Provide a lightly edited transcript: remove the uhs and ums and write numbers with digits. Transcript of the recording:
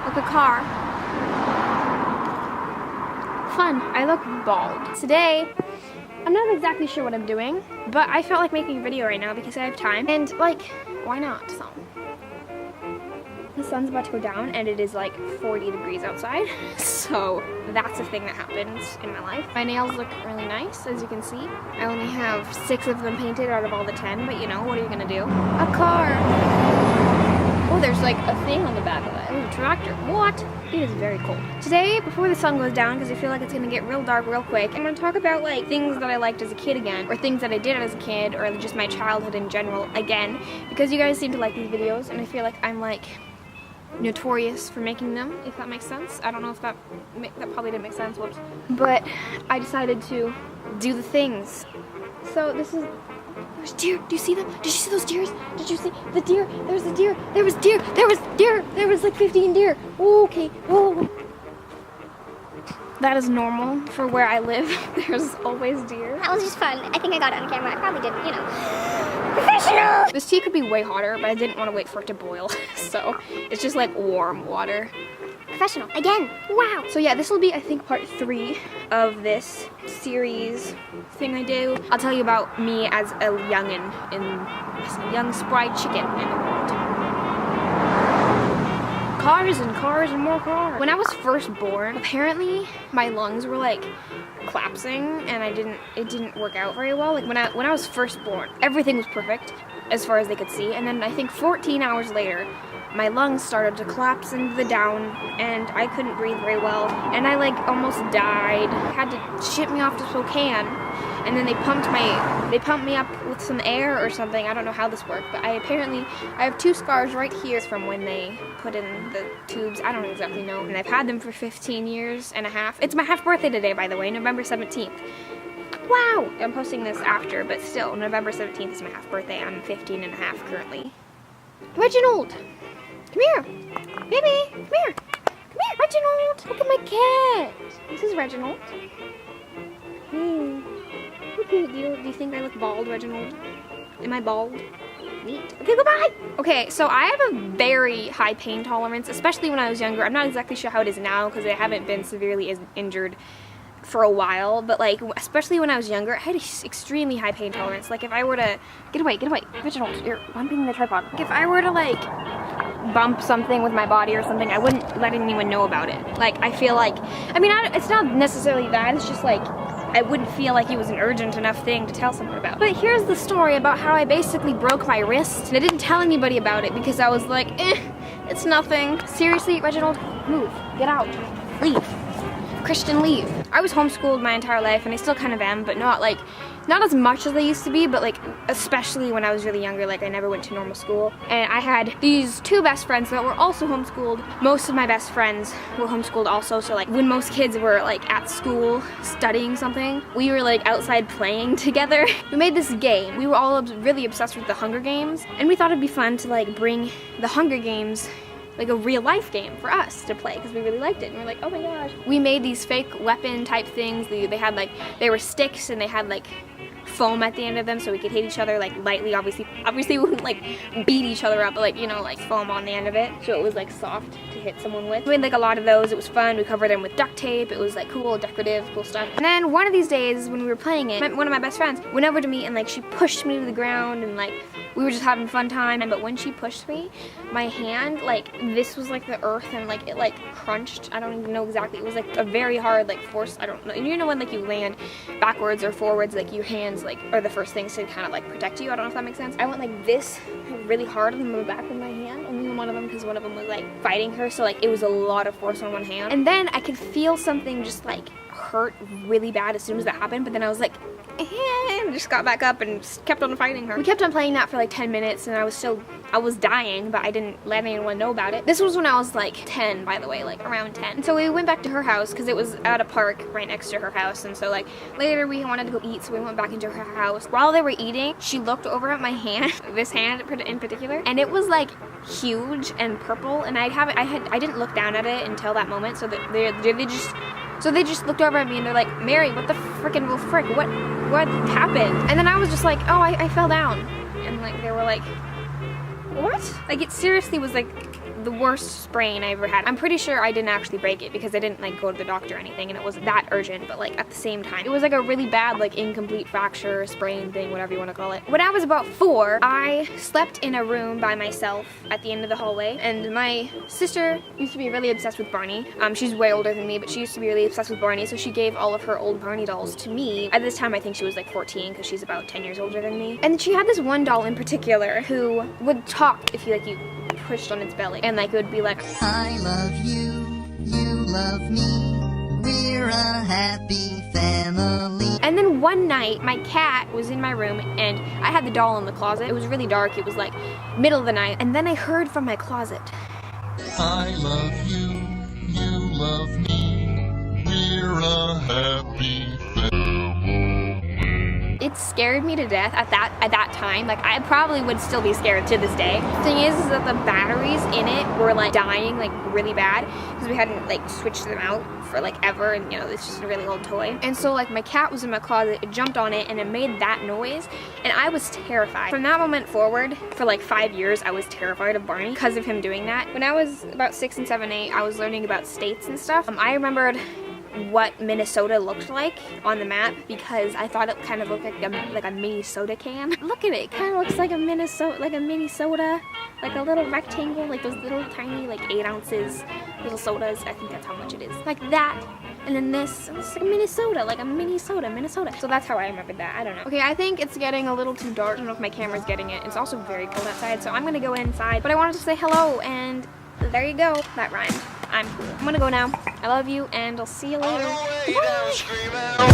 Look, a car. Fun. I look bald. Today, I'm not exactly sure what I'm doing, but I felt like making a video right now because I have time. And like, why not? So, the sun's about to go down and it is like 40 degrees outside. So that's a thing that happens in my life. My nails look really nice, as you can see. I only have 6 of them painted out of all the 10, but you know, what are you gonna do? A car. Oh, there's like a thing on the back of that. Oh, a tractor. What? It is very cold. Today, before the sun goes down, because I feel like it's gonna get real dark real quick, I'm gonna talk about like things that I liked as a kid again, or things that I did as a kid, or just my childhood in general again, because you guys seem to like these videos, and I feel like I'm like notorious for making them, if that makes sense. I don't know if that probably didn't make sense, whoops. But I decided to do the things. So this is, there's deer. Do you see them? Did you see those deers? Did you see the deer? There's the deer. There was deer. There was deer. There was like 15 deer. Oh, okay. Oh. That is normal for where I live. There's always deer. That was just fun. I think I got it on camera. I probably didn't, you know. Professional! This tea could be way hotter, but I didn't want to wait for it to boil. So it's just like warm water. Professional. Again. Wow. So yeah, this will be, I think, part 3 of this series thing I do. I'll tell you about me as a youngin' as a young spry chicken in the world. Cars and cars and more cars. When I was first born, apparently my lungs were like collapsing and it didn't work out very well. Like when I was first born, everything was perfect as far as they could see, and then I think 14 hours later, my lungs started to collapse into the down and I couldn't breathe very well, and I like almost died. Had to ship me off to Spokane, and then they pumped me up with some air or something. I don't know how this worked, but I have 2 scars right here from when they put in the tubes. I don't exactly know, and I've had them for 15 years and a half. It's my half birthday today, by the way, November 17th. Wow! I'm posting this after, but still, November 17th is my half birthday. I'm 15 and a half currently. Reginald! Come here! Baby! Come here! Come here, Reginald! Look at my cat! This is Reginald. Do you think I look bald, Reginald? Am I bald? Neat. Okay, goodbye! Okay, so I have a very high pain tolerance, especially when I was younger. I'm not exactly sure how it is now because I haven't been severely injured for a while, but like, especially when I was younger, I had an extremely high pain tolerance. Like if I were to, get away, Reginald, you're bumping the tripod. If I were to like bump something with my body or something, I wouldn't let anyone know about it. Like I feel like, I mean, it's not necessarily that, it's just like, I wouldn't feel like it was an urgent enough thing to tell someone about. But here's the story about how I basically broke my wrist, and I didn't tell anybody about it because I was like, it's nothing. Seriously, Reginald, move, get out, leave. Christian, leave. I was homeschooled my entire life, and I still kind of am, but not as much as I used to be, but like especially when I was really younger. Like I never went to normal school, and I had these 2 best friends that were also homeschooled. Most of my best friends were homeschooled also, so like when most kids were like at school studying something, we were like outside playing together. We made this game. We were all really obsessed with the Hunger Games, and we thought it'd be fun to like bring the Hunger Games, like a real life game for us to play because we really liked it, and we were like, oh my gosh. We made these fake weapon type things. They had like, they were sticks and they had like foam at the end of them so we could hit each other like lightly. Obviously we wouldn't like beat each other up, but like, you know, like foam on the end of it so it was like soft to hit someone with. We made like a lot of those. It was fun. We covered them with duct tape. It was like cool, decorative, cool stuff. And then one of these days when we were playing it, one of my best friends went over to me and like she pushed me to the ground, and like we were just having a fun time. But when she pushed me, my hand, like this was like the earth, and like it like crunched. I don't even know exactly. It was like a very hard like force. I don't know. You know when like you land backwards or forwards, like your hands like are the first things to kind of like protect you. I don't know if that makes sense. I went like this really hard on the back of my hand, only on one of them because one of them was like fighting her, so like it was a lot of force on one hand. And then I could feel something just like hurt really bad as soon as that happened, but then I was like, and just got back up and just kept on fighting her. We kept on playing that for like 10 minutes, and I was dying, but I didn't let anyone know about it. This was when I was like 10, by the way, like around 10. And so we went back to her house because it was at a park right next to her house, and so like later we wanted to go eat, so we went back into her house. While they were eating, she looked over at my hand, this hand in particular, and it was like huge and purple, and I didn't look down at it until that moment, so that they just looked over at me and they're like, Mary, what the frickin' frick? What happened? And then I was just like, oh, I fell down. And like they were like, what? Like it seriously was like the worst sprain I ever had. I'm pretty sure I didn't actually break it because I didn't like go to the doctor or anything, and it wasn't that urgent, but like at the same time, it was like a really bad like incomplete fracture, sprain thing, whatever you want to call it. When I was about 4, I slept in a room by myself at the end of the hallway, and my sister used to be really obsessed with Barney. She's way older than me, but she used to be really obsessed with Barney, so she gave all of her old Barney dolls to me. At this time, I think she was like 14 because she's about 10 years older than me. And she had this one doll in particular who would talk if you pushed on its belly, and like it would be like, I love you, you love me, we're a happy family. And then one night, my cat was in my room, and I had the doll in the closet. It was really dark. It was like middle of the night, and then I heard from my closet, I love you, you love me, we're a happy family. it scared me to death at that time. Like, I probably would still be scared to this day. Thing is that the batteries in it were like dying like really bad because we hadn't like switched them out for like ever, and you know, it's just a really old toy. And so like my cat was in my closet, it jumped on it and it made that noise, and I was terrified. From that moment forward, for like 5 years, I was terrified of Barney because of him doing that. When I was about 6 and 7, 8, I was learning about states and stuff. I remembered what Minnesota looked like on the map because I thought it kind of looked like a mini soda can. Look at it, it kind of looks like a mini soda, like a little rectangle, like those little tiny like 8 ounces little sodas. I think that's how much it is, like that. And then this, it's like a Minnesota, like a Minnesota. So that's how I remembered that. I don't know. Okay, I think it's getting a little too dark. I don't know if my camera's getting it. It's also very cold outside, so I'm gonna go inside. But I wanted to say hello, and there you go. That rhymed. I'm cool. I'm gonna go now. I love you, and I'll see you later. Bye.